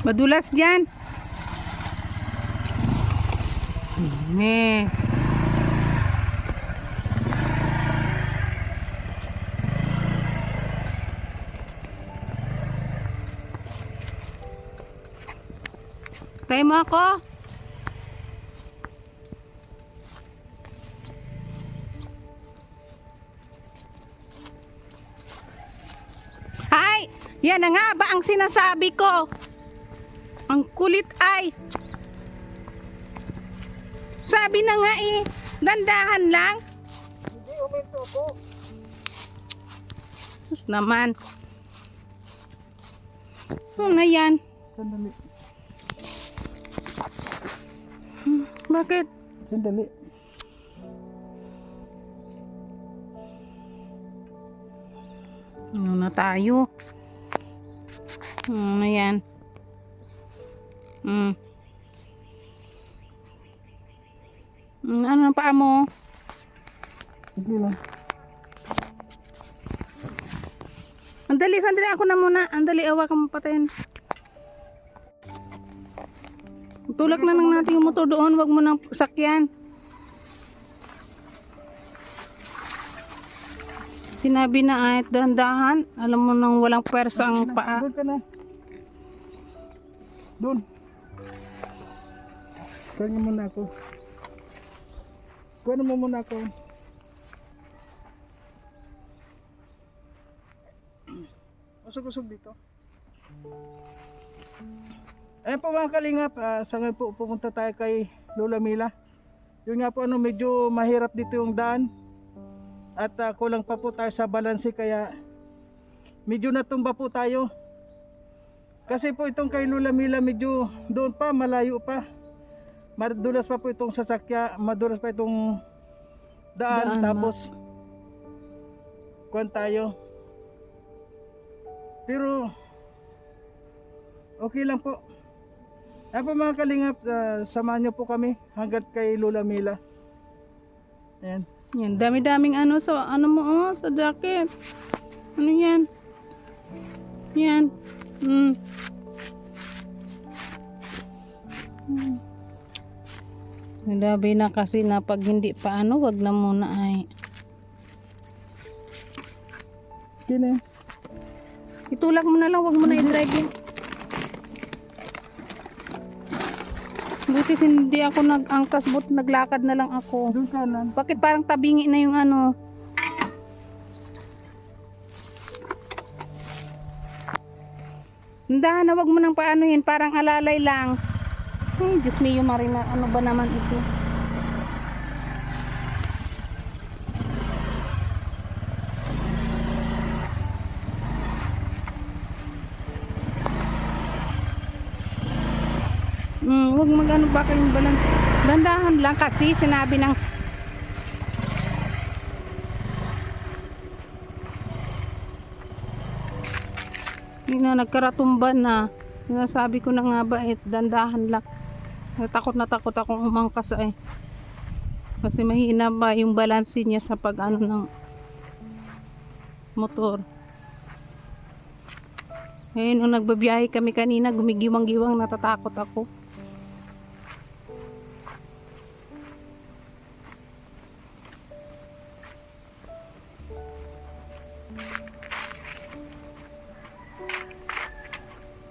Madulas dyan. Tayo mo ako. Ay, yan na nga ba ang sinasabi ko? Ang kulit ay. Sabi na nga eh, dandahan lang. Hindi, uminto po. Sus naman. Ano na yan? Sandali. Bakit? Sandali. Ano na tayo? Ano na yan? Ano ang paa mo? Sige lang. Andali, sandali ako na muna. Andali, awa ka mapatayin. Tulak na lang natin yung motor doon. Wag mo nang sakyan. Sinabi na ay dahan-dahan. Alam mo nang walang pwersa ang paa. Doon ka na. Doon. Kanya muna ako. Kuha mo muna ako. Usog-usog dito. Ayan po mga kalingap, sa ngayon po pupunta tayo kay Lola Mila. Yun nga po medyo mahirap dito yung daan. At kulang pa po tayo sa balanse kaya medyo natumba po tayo. Kasi po itong kay Lola Mila medyo doon pa, malayo pa. Madulas pa po itong sasakya, madulas pa itong daan tapos kuwan tayo. Pero okay lang po. Ayan po mga kalingap, samahan nyo po kami hanggat kay Lola Mila. Ayan. Yan, dami-daming ano sa ano mo oh, sa jacket. Ano yan? Yan. Nadabi na kasi na pag hindi pa ano, wag na muna ay. Kine. Itulak mo na lang, wag mo na i-drive yun. Buti hindi ako nag-angkas, but naglakad na lang ako. Doon ka na. Bakit parang tabingi na yung ano? Dahan na, wag mo nang paano yun, parang alalay lang. Ay, Diyos mio Marina, ano ba naman ito? Wag magano ba kayong balang. Dandahan lang kasi sinabi ng hindi na nagkaratumba na. Sinasabi ko na nga ba dandahan lang. Takot na takot akong umangkas eh. Kasi mahina ba yung balanse niya sa pag ano ng motor. Ngayon nung nagbabiyahe kami kanina, gumigiwang-giwang, natatakot ako.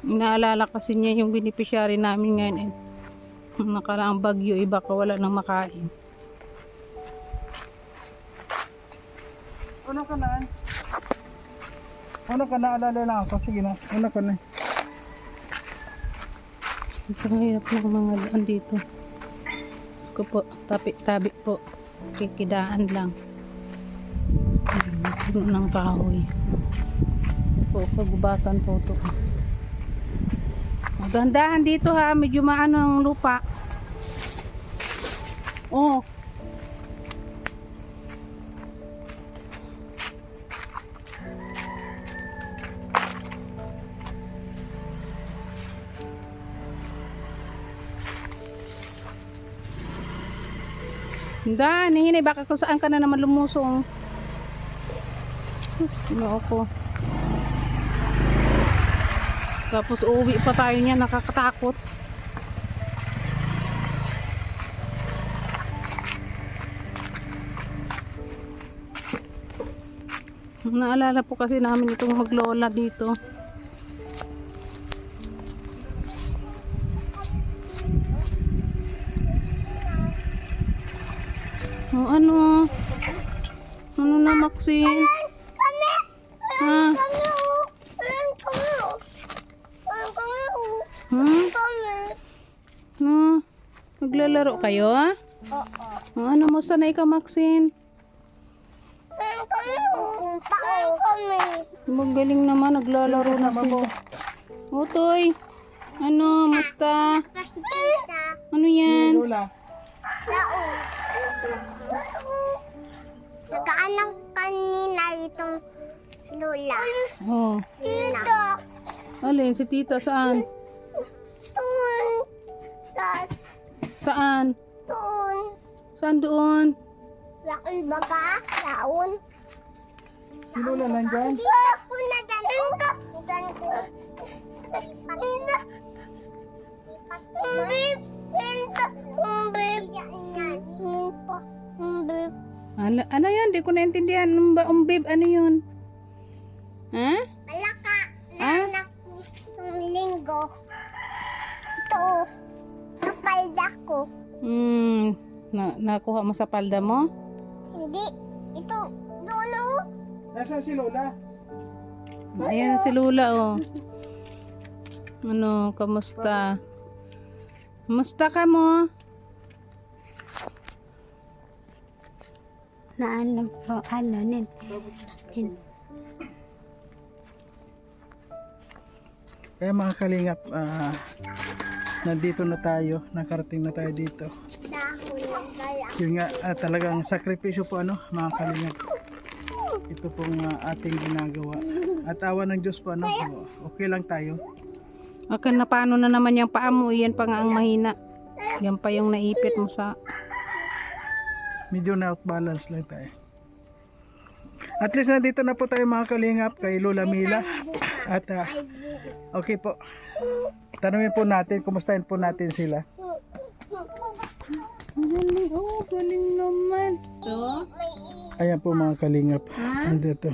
Inaalala kasi niya yung beneficiary namin ngayon eh. Nakaraang bagyo, iba ka wala nang makain. Una ka na. Una ka na, alala lang ako. Sige na, una ka na. Ang hirap ng mga daan dito. Gusto po, tabi po. Kikidaan lang. Puno ng kahoy. Po, pagubatan po ito. Dahan-dahan dito ha, medyo maano ang lupa. Oh. Dahan, hinay baka kung saan ka na naman lumusong. Sus, tinoo ko. Tapos uwi pa tayo niya, nakakatakot. Naalala po kasi namin itong maglola dito. O ano? Ano na, Maxine? Ha? No? Maglalaro kayo, ha? O, ano mo sanay ka, Maxine? Magaling naman, naglalaro na sila. Utoy, ano, musta? Ano yan? Lola. Nagkaanak kanina itong Lola. Oh, Dito. alin, si tita saan? Doon. Saan? Doon. Saan doon? Laon ba ka? Laon. Si Lola nandyan? Ako na dyan. Dyan ko. Dito. Umbib. Dito. Umbib. Umbib. Ano yan? Di ko naintindihan. Umbib, ano yun? Ha? Malaka. Ah? Nanak ng linggo. Ito. Napalda ko. Nakuha mo sa palda mo? Hindi. Ito. Doon o. Nasaan si Lola? Ayan si Lula, oh. Ano, kamusta? Kamusta ka mo? Na ano po, ano, Kaya mga kalingap, nandito na tayo, nakarating na tayo dito. dahon ng gala. Yun nga, talagang sakripisyo po ano, mga kalingap. Ito pong ating ginagawa. At awa ng Diyos po ano, okay lang tayo. Akin na paano na naman yung paa mo? Yan pa nga ang mahina. Yan pa yung naipit mo sa... Medyo na out balance lang tayo. At least nandito na po tayo mga kalingap kay Lola Mila. At okay po. Tanungin po natin, kumustahin po natin sila. Galing, oh, galing naman. So, Ayan po mga kalingap. Nandito.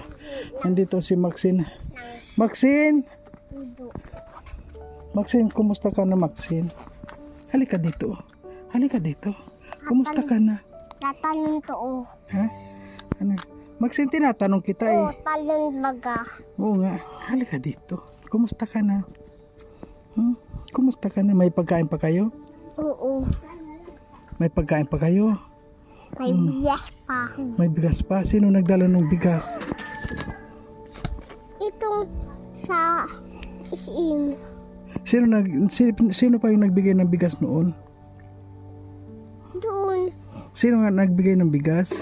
Nandito si Maxine. Maxine! Maxine, kumusta ka na Maxine? Halika dito. Halika dito. Kumusta ka na? Tatanong to o. Ha? Ano? Maxine, tinatanong kita eh. O, talon baga. Oo nga. Halika dito. Kumusta ka na? Kumusta ka na? May pagkain pa kayo? Oo. May pagkain pa kayo? May biyak pa. May bigas pa? Sino nagdala ng bigas? Itong sa isin. Sino pa yung nagbigay ng bigas noon? Doon. Sino nga nagbigay ng bigas?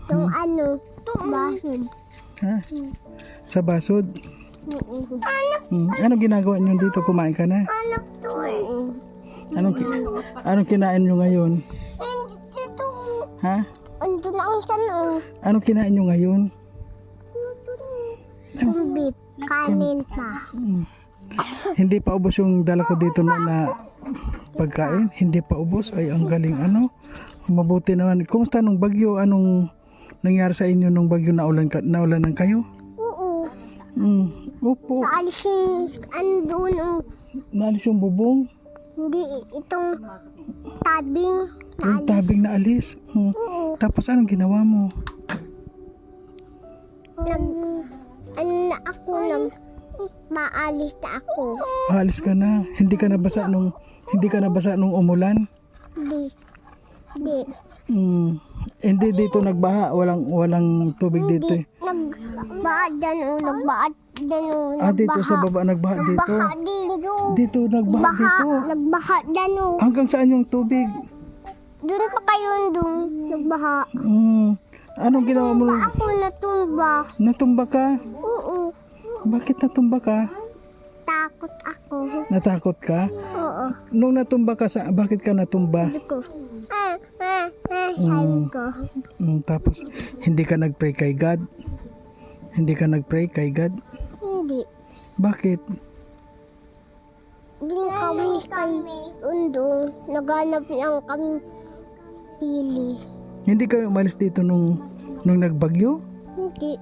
Itong ano. Basod. Ha? Sa basod? Anak. Anong ginagawa niyo dito? Kumain ka na? Anak to. Anong kinain niyo ngayon? Ito. Ha? Ando na ang sano. Anong kinain niyo ngayon? Beef. Kanin pa. Hindi pa ubos yung dala ko dito na pagkain? Hindi pa ubos? Ay, ang galing ano? Mabuti naman. Kumusta nung bagyo? Anong nangyari sa inyo nung bagyo naulanan kayo? Oo. Opo. Naalis yung andun o. Naalis yung bubong? Hindi. Itong tabing. Yung tabing naalis? Oo. Tapos anong ginawa mo? Maalis na ako. Alis ka na. Hindi ka nabasa nung umulan? Hindi. Hindi. Hindi dito nagbaha, walang tubig dito. Nagbaha dyan o. Nagbaha dyan o. Dito sa baba nagbaha dito. Nagbaha dito. Dito nagbaha dito. Nagbaha dyan o. Hanggang saan yung tubig? Doon pa kayo doon. Nagbaha. Anong ginawa mo? Ako natumba. Natumba ka? Oo. Bakit natumba ka? Takot ako. Natakot ka? Oo. Nung natumba ka, bakit ka natumba? Sabi ko. Sabi ko. Tapos, hindi ka nag-pray kay God? Hindi ka nag-pray kay God? Hindi. Bakit? din kami kay Undong. Naghanap lang kami pili. Hindi kayo umalis dito nung nagbagyo? Hindi.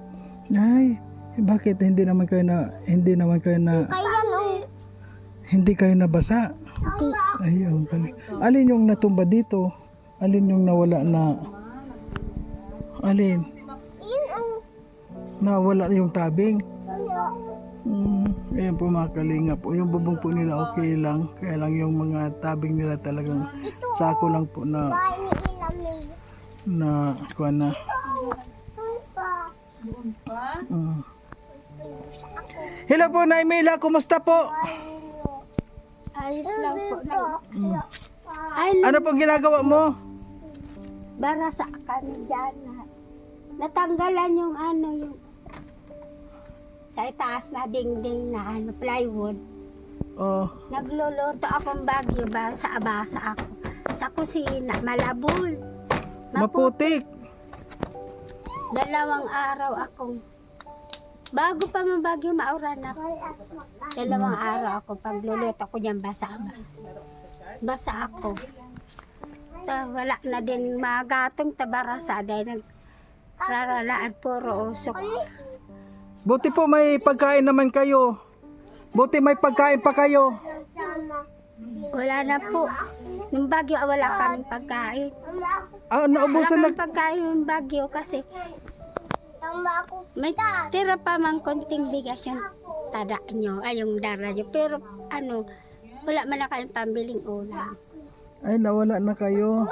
Ay, bakit hindi naman kayo na Kaya nung hindi kayo nabasa? hindi. Ay, ang galing. Alin yung natumba dito? Alin yung nawala na? Alin? Yun ang Nawala yung tabing? Ayan po mga kalingap. Yung bubong po nila okay lang. Kaya lang yung mga tabing nila talagang sako lang po na bahay ni Ilamig. kuha na. Doon pa. Hello po, Naimila. Kumusta po? Ayos lang po. Ano pong ginagawa mo? Bara sa kami dyan. Natanggalan yung yung sa itaas na dingding na plywood. Oh, Nagluluto akong bagyo ba sa abasa ako. Sa kusina, malabol. maputik. 2 araw akong bago pa man bagyo maura na. 2 araw ako pagluluto ko diyan basa ba. Basa ako. Wala na din magatong tabarasa dahil nagraralaan puro usok. Buti po may pagkain naman kayo. Buti may pagkain pa kayo. Wala na po. Nung bagyo wala kaming pagkain. Ah, Wala naubusan na. kaming pagkain yung bagyo kasi may tira pa mang konting bigas yung tada nyo, ay yung dara nyo. Pero wala man na kayong pambiling ulam. Ay, nawala na kayo.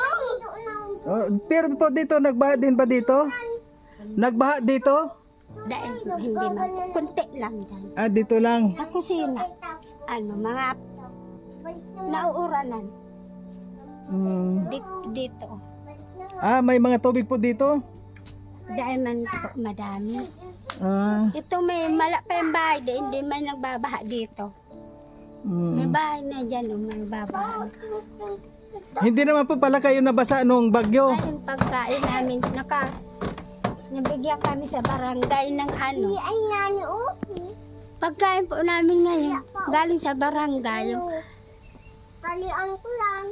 Oh, pero po dito, nagbaha din ba dito? Nagbaha dito? Dahil hindi man, kunti lang dyan. Ah, dito lang. Sa kusina, mga nauuranan. Dito. Ah, may mga tubig po dito? Dahil man po madami. Ah, Ito may mala pa yung bahay, dahil hindi man nagbabaha dito. May bahay na dyan, may nagbabaha. Hindi naman po pala kayo nabasa nung bagyo. Ay, yung pagkain namin, nabigyan kami sa barangay ng pagkain po namin ngayon, galing sa barangay.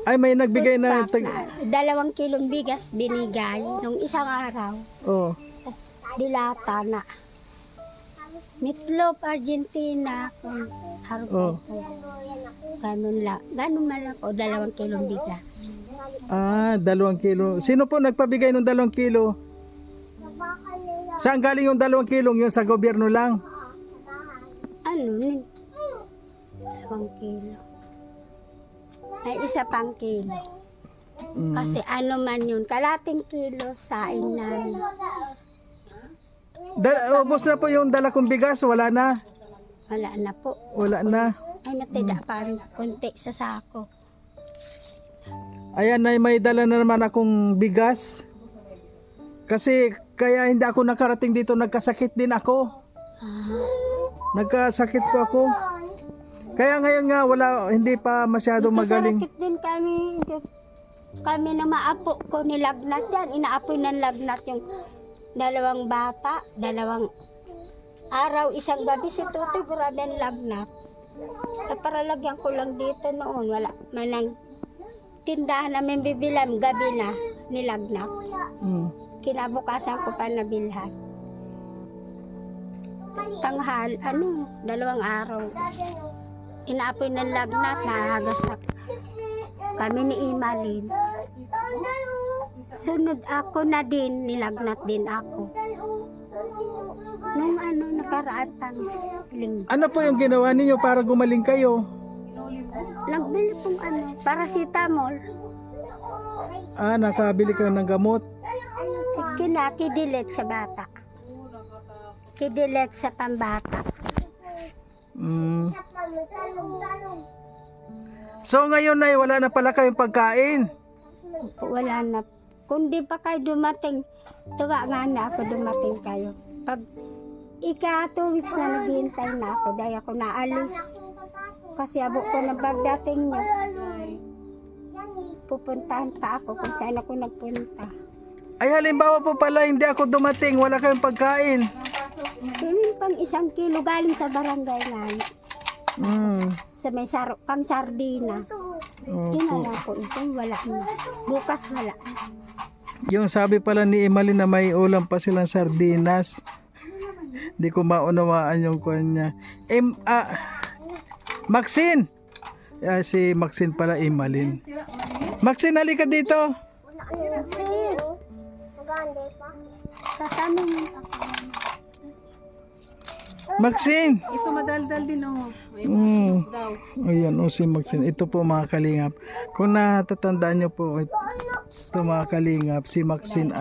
Ay, may nagbigay na. 2 kilong bigas binigay nung isang araw. Oh. Dilata na. Meatloaf, Argentina, Oh. ganun lang. Ganun man lang po, 2 kilong bigas. Ah, 2 kilo. Sino po nagpabigay ng 2 kilo? Saan galing yung 2 kilong? Yung sa gobyerno lang? 2 kilo. May isa pang kilo. Kasi man yun, kalating kilo saing namin. Ubos na po yung dala kong bigas, wala na. Wala na po. Wala na. Ay, natida pa rin konti sa sako. Ayan, ay may dala na naman akong bigas. Kasi kaya hindi ako nakarating dito, nagkasakit din ako. Nagkasakit po ako. Kaya ngayon nga hindi pa masyado magaling. Sakit din kami. Kami na maapo ko nilagnat yan. Inaapoy ng lagnat yung 2 bata, 2 araw, isang gabi si Tutoy, grabe ang lagnat. Para lagyan ko lang dito noon, wala manang tindahan namin bibilan, gabi na nilagnat. Kinabukasan ko pa nabilhan. Tanghal, 2 araw. Inaapoy ng lagnat, nahagas na kami ni Imalin. Sunod ako na din, nilagnat din ako. Nung nakaraan pang linggo. Ano po yung ginawa ninyo para gumaling kayo? Nagbili pong paracetamol. Ah, nakabili kayo ng gamot? Sige na, kidilet sa bata. Kidilet sa pambata. So ngayon ay wala na pala kayong pagkain? Wala na. Kung di pa kayo dumating, tuwa nga na ako dumating kayo. Pag 2 weeks na naghihintay na ako, dahil ako naalis. Kasi abok ko na pagdating niyo. Pupuntahan pa ako kung saan ako nagpunta. Ay, halimbawa po pala hindi ako dumating, wala kayong pagkain. Kailan pang 1 kilo galing sa barangay nga. Sa may pang sardinas. Yun na Opo. lang po ito, wala na. Bukas wala. Yung sabi pala ni Emily na may ulam pa silang sardinas. Di ko maunawaan yung kanya. Maxine! Si Maxine pala, Emalyn. Maxine, halika dito. Tatanungin ako. Maxine! Ito madaldal din oh. Daw. Ayan, si Maxine. Ito po mga kalingap. Kung natatandaan nyo po, ito mga kalingap, si Maxine,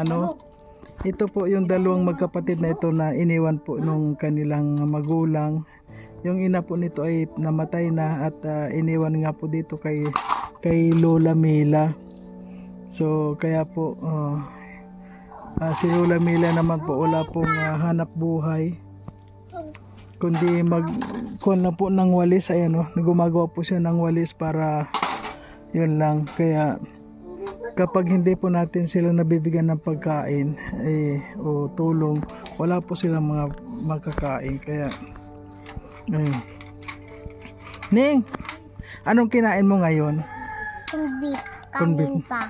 ito po yung dalawang magkapatid na ito na iniwan po nung kanilang magulang. Yung ina po nito ay namatay na at iniwan nga po dito kay Lola Mila. So kaya po si Lola Mila naman po wala pong hanap buhay, kundi kuha na po ng walis. Ayan gumagawa po siya ng walis para yun lang. Kaya kapag hindi po natin sila nabibigyan ng pagkain o tulong, wala po silang mga makakain. Kaya ayun. Ning, anong kinain mo ngayon? Kumbit, Corned beef. kanin pa.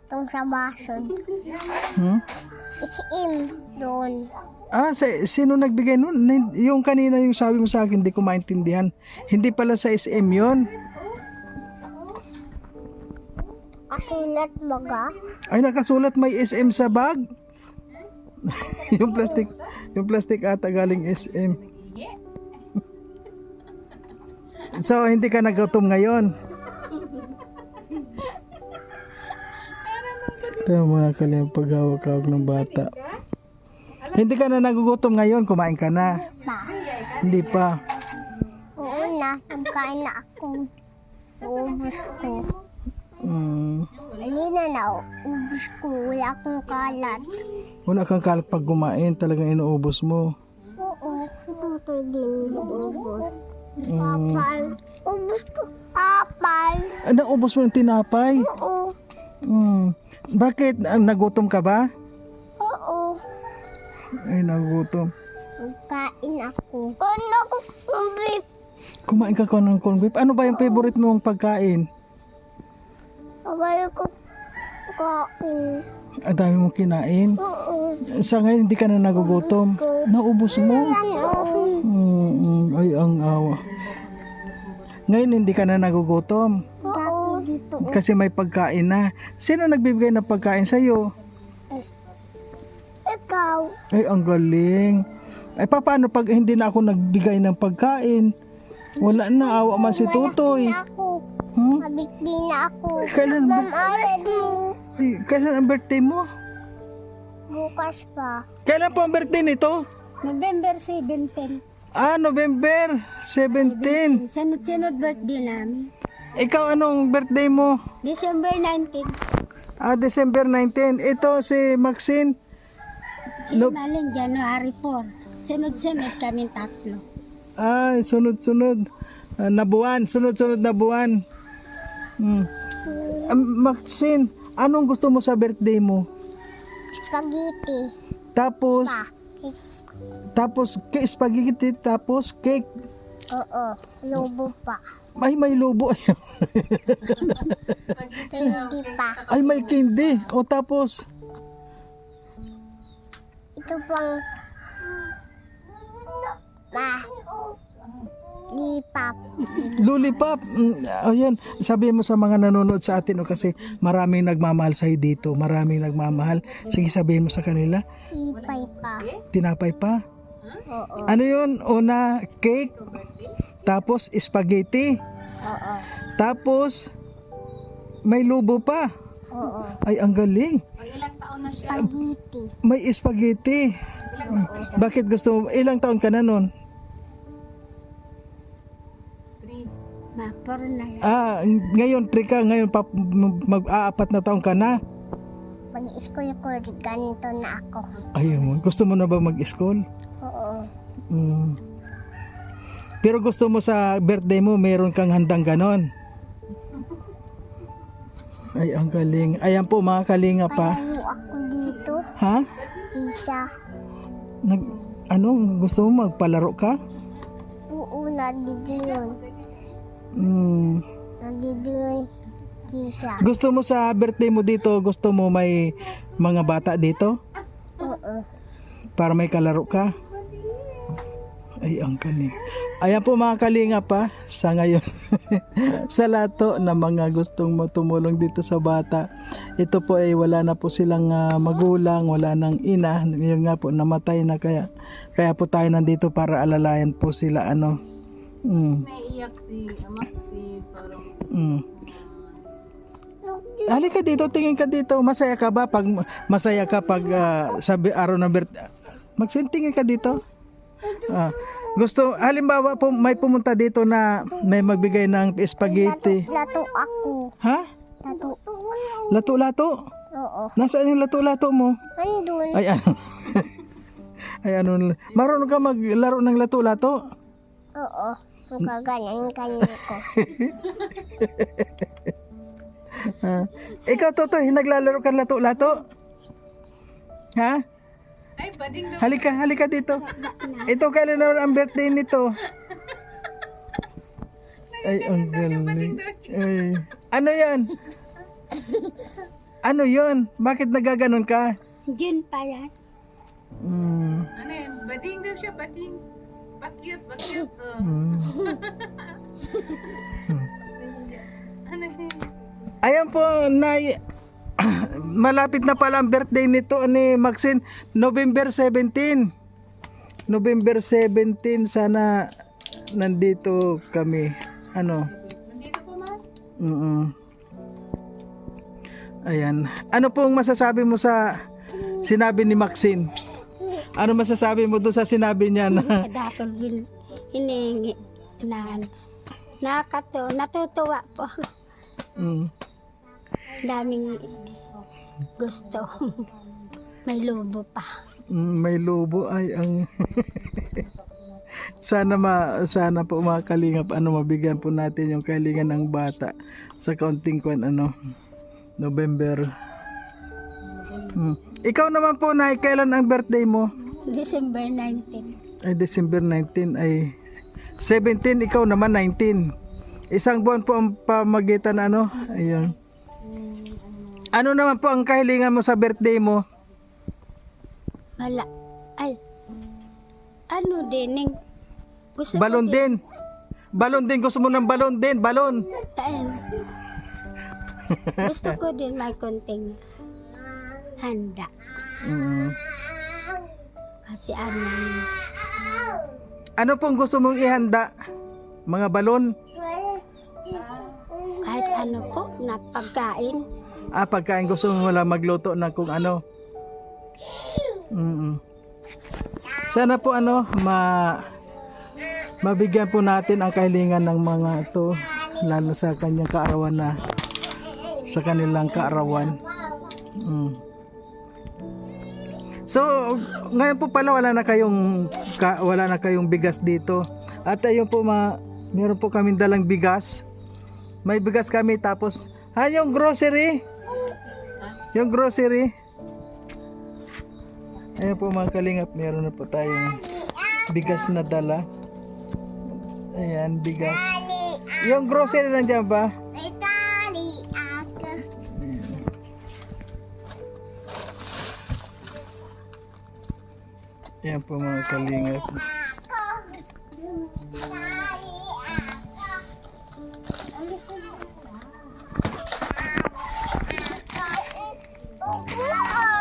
Itong sa bason. Isim doon. Sino nagbigay nun? Yung kanina yung sabi mo sa akin, hindi ko maintindihan. Hindi pala sa SM yun. Kasulat baga. Ay, nakasulat may SM sa bag. yung plastic ata galing SM. So, hindi ka nagutom ngayon? Ito mga kalim, paghawak-hawak ng bata. Hindi ka na nagugutom ngayon, kumain ka na. Pa. Hindi pa. Oo na, nagkain na ako. Ubus ko. Hindi na ubus ko. Wala akong kalat. Wala kang kalat pag kumain, talagang inuubos mo. Oo, ito din ubus. Apal. Ubus ko. Apal. Naubos mo yung tinapay? Oo. Bakit? Nagutom ka ba? Oo. Ay, nagutom. Kain ako. Kain ako ng beef. Kumain ka ng corned beef. Ano ba yung favorite mong pagkain? Kagaya ko kain. Ang dami mong kinain. Oo. Sa ngayon, hindi ka na nagugutom. Naubos mo. Ay, ang awa. Ngayon, hindi ka na nagugutom. Oo. Dito. Kasi may pagkain na. Sino nagbibigay ng pagkain sa'yo? Ikaw. Ay, ang galing. Ay, paano pag hindi na ako nagbigay ng pagkain? Wala na, awa man si Tutoy. Wala na ako. Hmm? Kabit din na ako. Kailan ba? Mamalas mo. Ay, kailan ang birthday mo? Bukas pa. Kailan po ang birthday nito? November 17. November 17. Sunod-sunod birthday namin. Ikaw, anong birthday mo? December 19. December 19. Ito si Maxine. Si Malin, January 4. Sunod-sunod kami tatlo. Sunod-sunod na buwan. Sunod-sunod na buwan. Maxine, anong gusto mo sa birthday mo? Spaghetti. Tapos, Pa. spaghetti, tapos cake. Oo. Lobo pa. Ay, may lobo. Hindi pa. Ay, may candy. O tapos, Ito pang lipap. lollipop. Ayan, sabihin mo sa mga nanonood sa atin kasi maraming nagmamahal sa'yo dito. Maraming nagmamahal. Sige, sabihin mo sa kanila. Ipay pa. Tinapay pa. Oo. Ano yun? Una, cake. Tapos, spaghetti. Oo. Tapos, may lobo pa. Oo. Ay, ang galing. Spaghetti. May spaghetti. Bakit gusto mo? Ilang taon ka na nun? Mapor na lang. Ngayon, trika, ngayon mag-aapat na taon ka na. Mag-school ko, ganito na ako. Ayun, gusto mo na ba mag-school? Oo. Pero gusto mo sa birthday mo, meron kang handang ganon. Ay, ang galing. Ayan po mga kalinga pa. Palaro ako dito. Ha? Isa. Gusto mo magpalaro ka? Oo nandito yun. Mm. Nandito yun. Siya. Gusto mo sa birthday mo dito, gusto mo may mga bata dito? Oo. Para may kalaro ka? Ay, ang galing. Ayan po mga kalinga pa, sa ngayon, sa lato na mga gustong tumulong dito sa bata. Ito po ay wala na po silang magulang, wala nang ina. Yun nga po, namatay na kaya po tayo nandito para alalayan po sila. Ano. Naiiyak si Maxi, parang Halika dito, tingin ka dito. Masaya ka ba pag sabi araw ng birthday? Magsintingin ka dito. Gusto, halimbawa po may pumunta dito na may magbigay ng spaghetti. Lato ako. Ha? Lato. Lato-lato? Oo. Nasaan yung lato-lato mo? Andun. Ay, ano? Ay, ano? Marunong ka maglaro ng lato-lato? Oo. Magaganyan kanina ko. Ikaw, Totoy, naglalaro ka lato-lato? Ha? ay, bading daw. Halika dito. Ito, kailan naman ang birthday nito? Ay, ang galing. Ay. Ano yan? Ano yun? Bakit nagaganon ka? Diyan pa yan. Ano yan? Bading daw siya, bading. Pakyut. Ano yan? Ayan po, malapit na pala ang birthday nito ni Maxine, November 17. November 17, sana nandito kami. Ano? Nandito po, ma? Ayan. Ano pong masasabi mo sa sinabi ni Maxine? Ano masasabi mo doon sa sinabi niya na Dapat hiningi na natutuwa po. Daming gusto. May lobo pa. may lobo ay ang sana po mga kalingap mabigyan po natin yung kalingan ng bata sa kaunting kwan November. Ikaw naman po, Nay, kailan ang birthday mo? December 19. Ay, December 19 ay 17, ikaw naman 19. Isang buwan po ang pamagitan ayun. Ano naman po ang kahilingan mo sa birthday mo? Wala. Ay. Ano din? Gusto Balon ko din. Balon din, gusto mo ng balon din, balon. Gusto ko din may konting handa. Kasi Ano pong gusto mong ihanda? Mga balon? kahit ano po na pagkain. Pagkain, gusto mo wala magluto ng kung ano. Sana po mabigyan po natin ang kahilingan ng mga ito, lalo sa kanyang kaarawan sa kanilang kaarawan. So ngayon po pala wala na kayong bigas dito. At ayun po meron po kaming dalang bigas. May bigas kami, tapos yung grocery. Yung grocery. Ayan po mga kalingap, meron na po tayong bigas na dala. Ayan, bigas. Yung grocery nandiyan ba? Ayan po mga kalingap.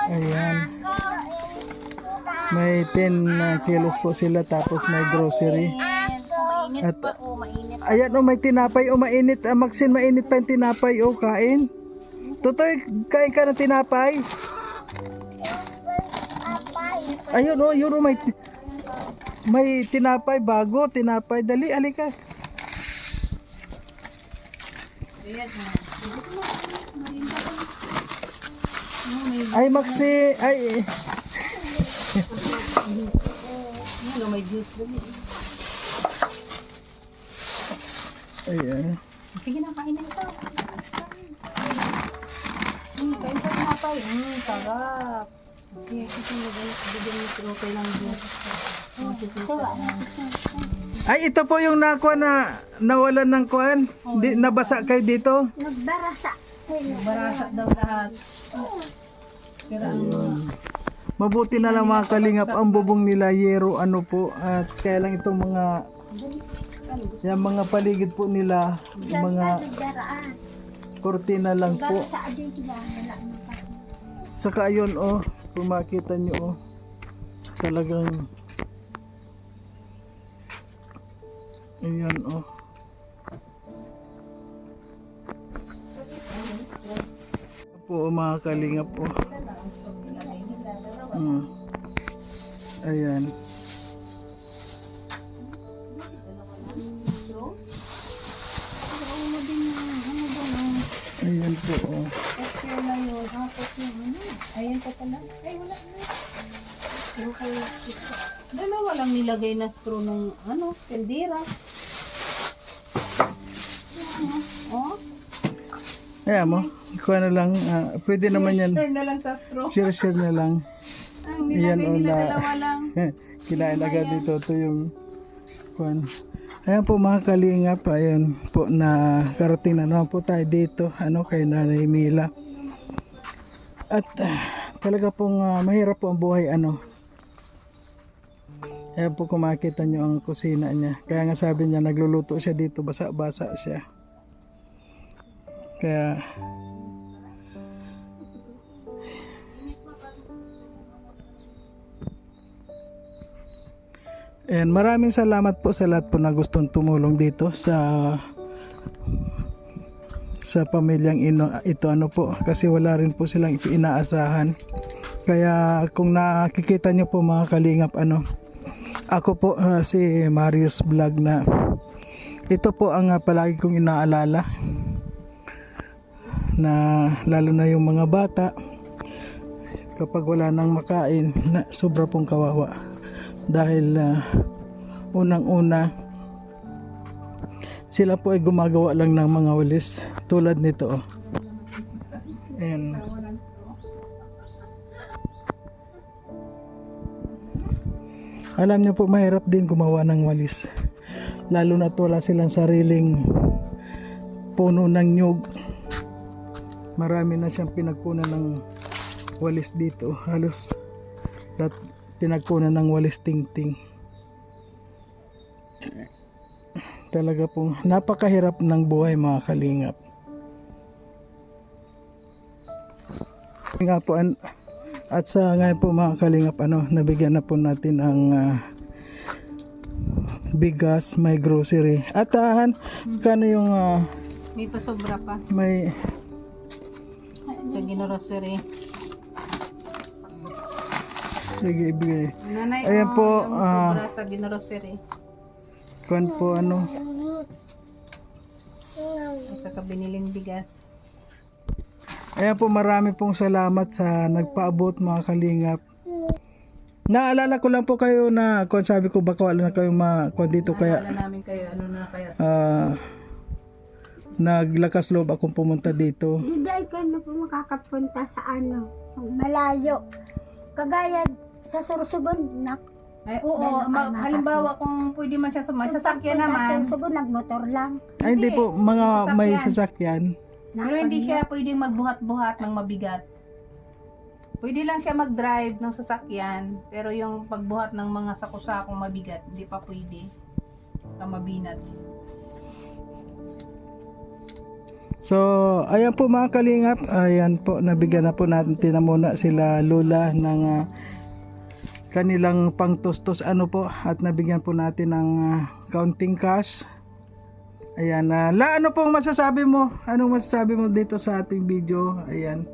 Ayan. May 10 kilos po sila, tapos may grocery. Mainit At, pa po, mainit. Ayan may tinapay mainit. Maxine, mainit pa yung tinapay kain. Totoy, kain ka ng tinapay. Ayun yun may tinapay bago, tinapay. Dali, alika. Ay, Maxi, ay. May juice doon. Ayan. Sige na, kain na ito. Kain pa tinapay. Sarap. Okay, kasi bigyan mo okay lang dyan. Ay, ito po yung nakuha na nawalan ng kuan. Nabasa kayo dito. Nagbarasa. Barasa daw lahat. Pero ang Mabuti na lang mga kalingap ang bubong nila yero ano po at kaya lang itong mga paligid po nila mga Daraan. kortina lang po. Barasa din sila. Wala na pa. Saka ayun kung makita nyo talagang ayan po mga kalingap po. Ayan. Ayan po ayan pa pala. Ay, wala na. Dalawa lang nilagay na screw ng tendera. Oh, Ayan mo. Ikuha na lang. Pwede naman yan. turn na lang sa screw. Share na lang. Ang nilagay nila dalawa lang. Kinain agad dito. Ito yung kuan. Ayan po mga kalingap. Ayan po na karating na naman po tayo dito. Kay Nanay Mila. At talaga pong mahirap po ang buhay. Ayan po kung makita nyo ang kusina niya. Kaya nga sabi niya nagluluto siya dito. Basa-basa siya. Kaya and maraming salamat po sa lahat po na gustong tumulong dito sa pamilyang ito po kasi wala rin po silang inaasahan. Kaya kung nakikita nyo po mga kalingap ako po si Marius Vlog na ito po ang palagi kong inaalala na lalo na yung mga bata kapag wala nang makain na sobra pong kawawa dahil unang-una sila po ay gumagawa lang ng mga walis tulad nito and alam niyo po mahirap din gumawa ng walis lalo na wala silang sariling puno ng nyug. Marami na siyang pinagkunan ng walis dito. Halos lahat pinagkunan ng walis tingting. Talaga pong napakahirap ng buhay mga kalingap. Nga po at sa ngayon po mga kalingap nabigyan na po natin ang bigas, may grocery. At kano yung May pasobra pa. may Sa ginorosery. sige ibigay. Nanay, Ayan po, yung sobra sa ginorosery. Kuan po At saka biniling bigas. ayan po marami pong salamat sa nagpaabot mga kalingap. Naalala ko lang po kayo na kung sabi ko baka wala na kayong kuan dito kaya Naalala namin kayo, kaya? naglakas loob akong pumunta dito. Hindi ka na po makakapunta sa malayo. Kagaya sa Sorsogon, Ay, oo, halimbawa kung pwede man siya may sasakyan naman. Sa Sorsogon, nagmotor lang. Ay hindi po, mga may sasakyan. Pero hindi siya pwedeng magbuhat-buhat ng mabigat. Pwede lang siya mag-drive ng sasakyan, pero yung pagbuhat ng mga sakusakong mabigat, hindi pa pwede. Mabinat siya. So, ayan po mga kalingap, ayan po, nabigyan na po natin muna sila Lola ng kanilang pangtustos po, at nabigyan po natin ng counting cash. Ayan, ano pong masasabi mo? Anong masasabi mo dito sa ating video? Ayan.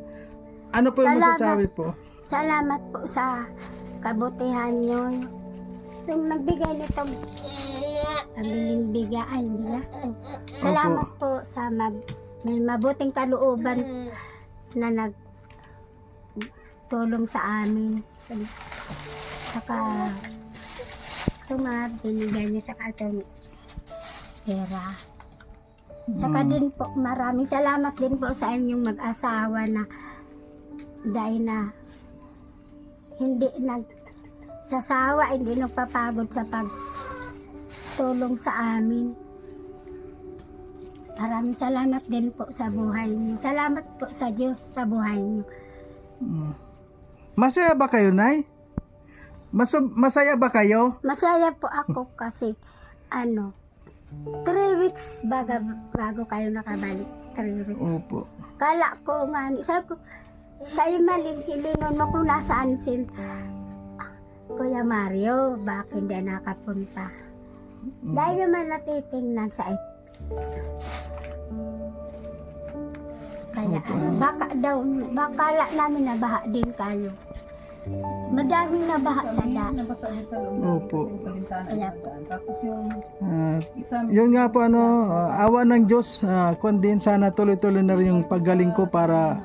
Ano po yung masasabi po? Salamat po sa kabutihan nyo. Yung nagbigay nitong pabiling bigay nila. Salamat po sa may mabuting kalooban na nagtulong sa amin. Saka ito nga binigay niyo sa katong pera. Saka din po maraming salamat din po sa inyong mag-asawa na dahil na hindi nagsasawa, hindi nagpapagod sa tumutulong sa amin. Maraming salamat din po sa buhay niyo. Salamat po sa Diyos sa buhay niyo. Masaya ba kayo, Nay? Masaya ba kayo? Masaya po ako kasi 3 weeks bago kayo nakabalik. 3 weeks. Opo. Kala ko nga, sabi ko, kayo hilingon mo kung nasaan si Kuya Mario, bakit hindi nakapunta? Dahil naman natitingnan sa kaya bakala namin nabaha din kayo. Madaming nabaha sa daan. Opo. Kaya po. Yun nga po awa ng Diyos, kundi sana tuloy-tuloy na rin yung paggaling ko para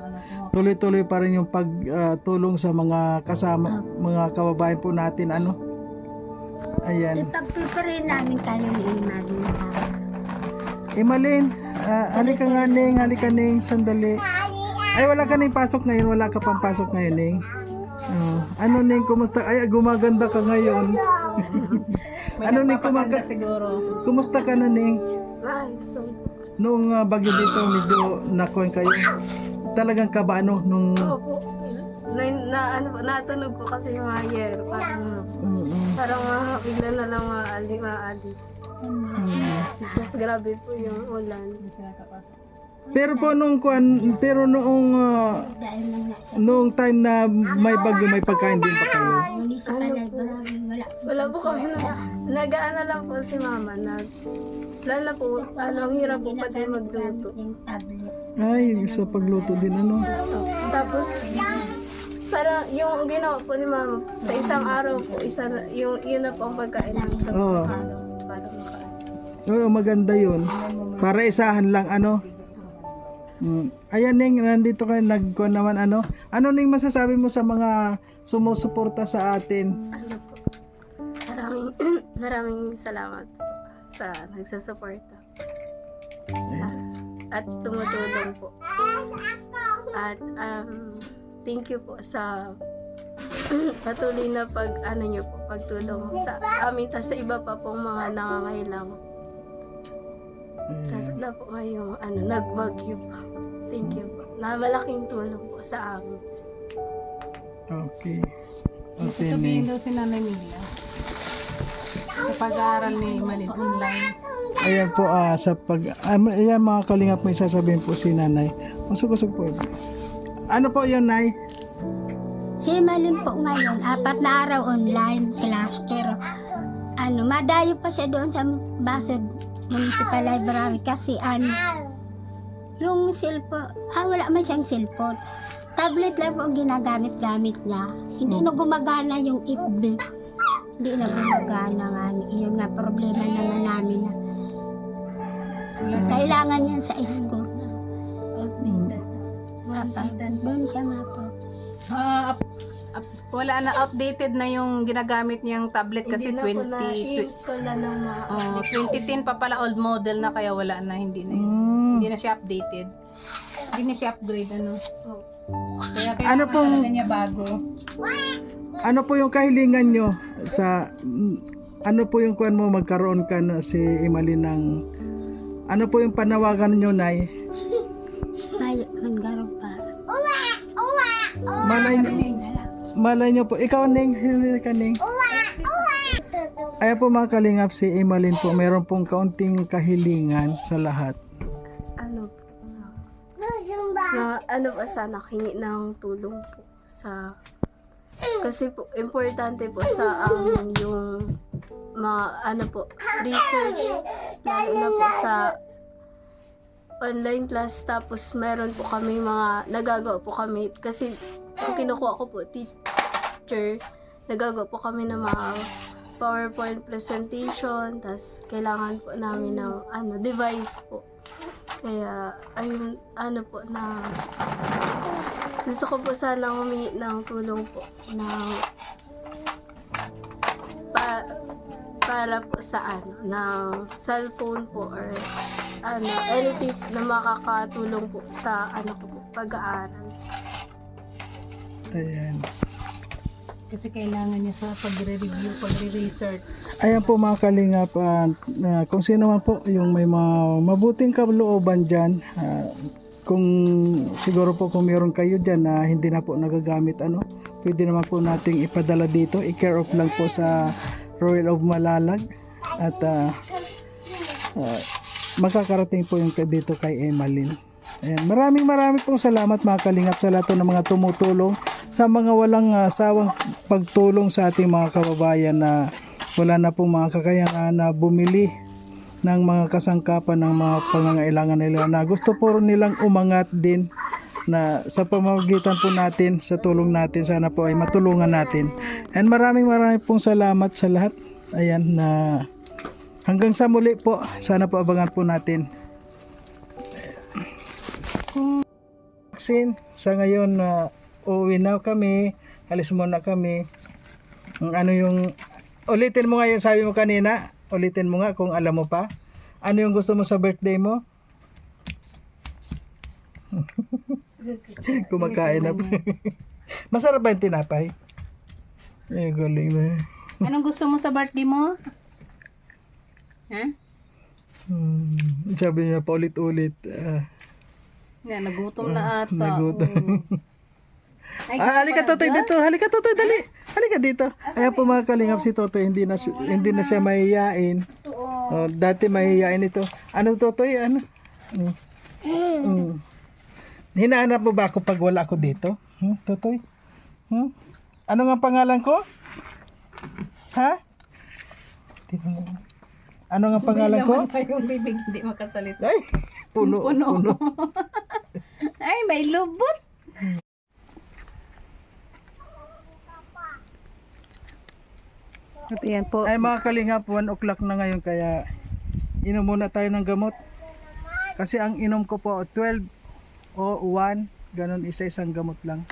tuloy-tuloy pa rin yung pagtulong sa mga kasama, mga kababayan po natin Ayan. Ipagpiparin namin kayo ni Imalin. Imalin, halika nga Ning, halika Ning, sandali. Ay wala ka Ning pasok ngayon, wala ka pang pasok ngayon Ning. Ano Ning, kumusta? Ay gumaganda ka ngayon. Ano Ning, kumusta ka na Ning? Ay, so Noong bagyo dito medyo nakuha kayo. Talagang kaba nung Opo. Natunog ko kasi yung ayer. Parang bigla na lang maalis. Mas grabe po yung ulan. Pero po noong dahil lang na sa noong time na may bagyo, may pagkain din ba kayo? municipal library, Wala po kami nag-aano lang po si mama. Lala po, ang hirap po pati magluto. yung tablet. Ay, sa pagluto din Tapos, para yung ginawa po ni mama, sa isang araw po, yun na po ang pagkain namin sa Oo. araw. Para makain. Oo, maganda yun. Para isahan lang Ayan Ning, nandito kayo nagkuha naman Ano Ning masasabi mo sa mga sumusuporta sa atin? Ano po, maraming salamat po sa nagsusuporta. At tumutulong po. At thank you po sa patuloy na pagtulong sa amin at sa iba pa pong mga nangangailangan. Lalo na po ngayong nagbagyo po. Thank you po. Malaking tulong po sa amin. Okay. Okay Sabihin Ning. daw si Nanay Mila sa pag-aaral ni Malin online. Ayan po ayan mga kalingap, may sasabihin po si Nanay. Masuk po. Ano po yun Nay? Si Malin po ngayon, 4 na araw online class, pero madayo pa siya doon sa Basod Municipal Library kasi yung cellphone, wala man siyang cellphone. Tablet lang po ang ginagamit-gamit niya. Hindi na gumagana yung FB. Hindi na gumagana nga. Yun nga problema naman namin na kailangan niya sa school. Doon siya nga po. Wala na, updated na yung ginagamit niyang tablet kasi 2010 pa pala, old model na, kaya wala na, hindi na siya updated. Hindi na siya upgrade Kaya Ano pong- talaga niya bago. Ano po yung kahilingan nyo sa ano po yung kuan mo magkaroon ka si Imalin ng ano po yung panawagan nyo Nay? Manggaro pa. Malay nyo po. Ikaw Ning, ka Ning. Ayan po mga kalingap, si Imalin po meron pong kaunting kahilingan sa lahat. Sana hingi ng tulong po kasi po importante po sa amin yung mga research, lalo na po sa online class. Tapos meron po kami nagagawa po kami kasi kung kinukuha ko po teacher, nagagawa po kami ng mga PowerPoint presentation, tas kailangan po namin ng device po. Kaya ayun po gusto ko po sana humingi ng tulong po para po sa ng cellphone po or anything na makakatulong po sa pag-aaral. Ayan. Kasi kailangan niya sa pagre-review, pagre-research. Ayan po mga kalingap, kung sino man po yung may mga mabuting kalooban dyan, kung siguro po kung meron kayo dyan na hindi na po nagagamit, pwede naman po nating ipadala dito, i-care off lang po sa Royal of Malalag at makakarating po yung dito kay Emmaline. Ayan, maraming pong salamat mga kalingap sa lahat ng mga tumutulong, sa mga walang sawang pagtulong sa ating mga kababayan na wala na pong mga kakayanan na bumili ng mga kasangkapan ng mga pangangailangan nila na gusto po nilang umangat din, na sa pamamagitan po natin, sa tulong natin, sana po ay matulungan natin. And maraming pong salamat sa lahat. Ayan, na hanggang sa muli po, sana po abangan po natin. Sa ngayon uuwi na kami, alis muna kami. Ano yung ulitin mo nga yung sabi mo kanina, ulitin mo nga kung alam mo pa. Ano yung gusto mo sa birthday mo? Kumakain na. Masarap ba yung tinapay? Galing na. Anong gusto mo sa birthday mo? Ha? Sabi niya paulit-ulit. Yan, nagutom na ata. Nagutom. Ay, Halika Totoy dito. Halika Totoy, dali. Halika dito. Ayan po mga kalingap, si Totoy hindi na siya mahihiyain. Dati mahihiyain ito. Ano Totoy? Ano? Hinahanap mo ba ako pag wala ako dito? Totoy? Ano nga pangalan ko? Ha? Ano nga pangalan ko? Yung bibig hindi makasalita. Ay, puno. Ay, may lubot. At yan po. Ay mga kalingap, 1 o'clock na ngayon kaya inom muna tayo ng gamot. Kasi ang inom ko po 12 o 1, ganun, isa-isang gamot lang.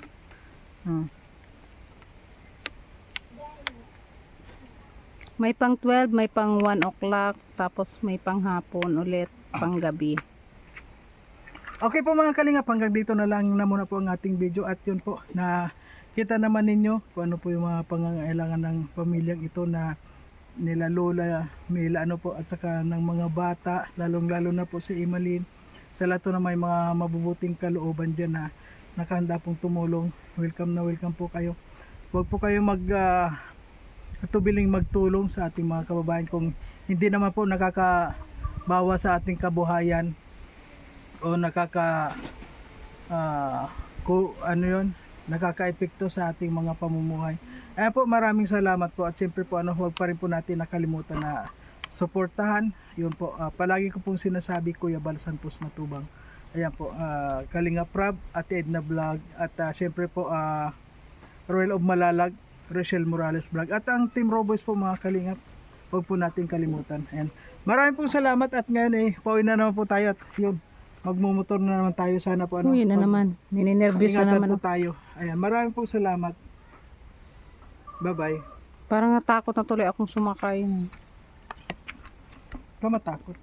May pang 12, may pang 1 o'clock, tapos may pang hapon ulit, pang gabi. Okay po mga kalingap, hanggang dito na lang na muna po ang ating video at yun po, na kita naman ninyo kung ano po yung mga pangangailangan ng pamilyang ito na nila Lola Mila po, at saka ng mga bata, lalong lalo na po si Emmaline, sa lahat na may mga mabubuting kalooban dyan na nakahanda pong tumulong. Welcome na welcome po kayo. Huwag po kayo tubiling magtulong sa ating mga kababayan kung hindi naman po nakakabawa sa ating kabuhayan o nakaka-epekto sa ating mga pamumuhay. Ayan po, maraming salamat po at siyempre po huwag pa rin po natin nakalimutan na suportahan. Yun po, palagi ko pong sinasabi, Kuya Bal Santos Matubang. Ayan po, Kalinga Prab, Ate Edna Vlog at siyempre po Royal of Malalag, Rochelle Morales Vlog at ang Team Roboys po mga kalingap. Huwag po natin kalimutan. Ayan. Maraming pong salamat at ngayon pauwi na naman po tayo at yun, magmumotor na naman tayo, sana po Uy, na naman. Ninenervyos na naman. po tayo. Ayan, maraming pong salamat. Bye-bye. Parang natakot na tuloy akong sumakay. Kamatakot.